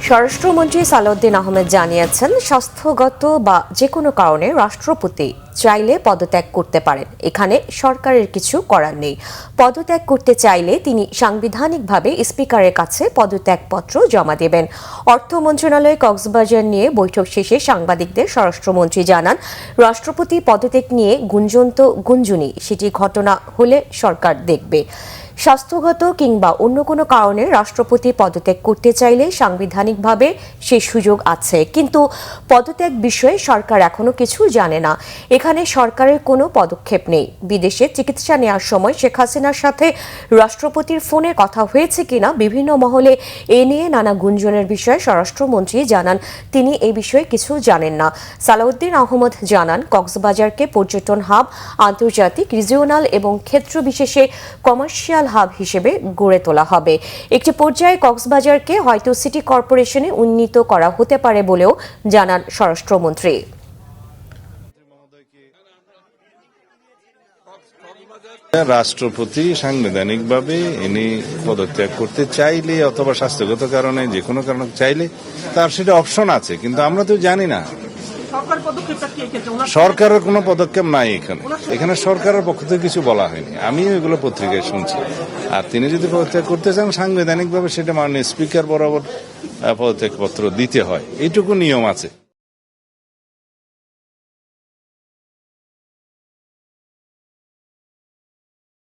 স্বরাষ্ট্রমন্ত্রী সালাউদ্দিন আহমেদ জানিয়েছেন, স্বাস্থ্যগত বা যে কোনো কারণে রাষ্ট্রপতি চাইলে পদত্যাগ করতে পারেন। এখানে সরকারের কিছু করার নেই। পদত্যাগ করতে চাইলে তিনি সাংবিধানিকভাবে স্পিকারের কাছে পদত্যাগপত্র জমা দেবেন। অর্থ মন্ত্রণালয়ে কক্সবাজার নিয়ে বৈঠক শেষে সাংবাদিকদের স্বরাষ্ট্রমন্ত্রী জানান, রাষ্ট্রপতি পদত্যাগ নিয়ে গুঞ্জন তো গুঞ্জনই, সেটি ঘটনা হলে সরকার দেখবে। স্বাস্থ্যগত কিংবা অন্য কোনো কারণে রাষ্ট্রপতি পদত্যাগ করতে চাইলে সাংবিধানিকভাবে সেই সুযোগ আছে, কিন্তু পদত্যাগ বিষয়ে সরকার এখনো কিছু জানে না। এখানে সরকারের কোনো পদক্ষেপ নেই। বিদেশে চিকিৎসা নেওয়ার সময় শেখ হাসিনার সাথে রাষ্ট্রপতির ফোনে কথা হয়েছে কিনা বিভিন্ন মহলে এ নিয়ে নানা গুঞ্জনের বিষয়ে স্বরাষ্ট্রমন্ত্রী জানান, তিনি এই বিষয়ে কিছু জানেন না। সালাউদ্দিন আহমেদ জানান, কক্সবাজারকে পর্যটন হাব, আন্তর্জাতিক, রিজিওনাল এবং ক্ষেত্র বিশেষে কমার্শিয়াল হাব হিসেবে গড়ে তোলা হবে। একটি পর্যায়ে কক্সবাজারকে হয়তো সিটি কর্পোরেশনে উন্নীত করা হতে পারে বলেও জানান স্বরাষ্ট্রমন্ত্রী। রাষ্ট্রপতি সাংবিধানিকভাবে ইনি পদত্যাগ করতে চাইলে অথবা স্বাস্থ্যগত কারণে যে কোনো কারণে চাইলে তার সেটা অপশন আছে, কিন্তু আমরা তো জানি না। সরকারের কোনো পদক্ষেপ নাই এখানে সরকারের পক্ষ থেকে কিছু বলা হয়নি। আমিও এগুলো পত্রিকায় শুনছি। আর তিনি যদি পদত্যাগ করতে চান সাংবিধানিকভাবে সেটা মাননীয় স্পিকার বরাবর পদত্যাগপত্র দিতে হয়, এইটুকু নিয়ম আছে।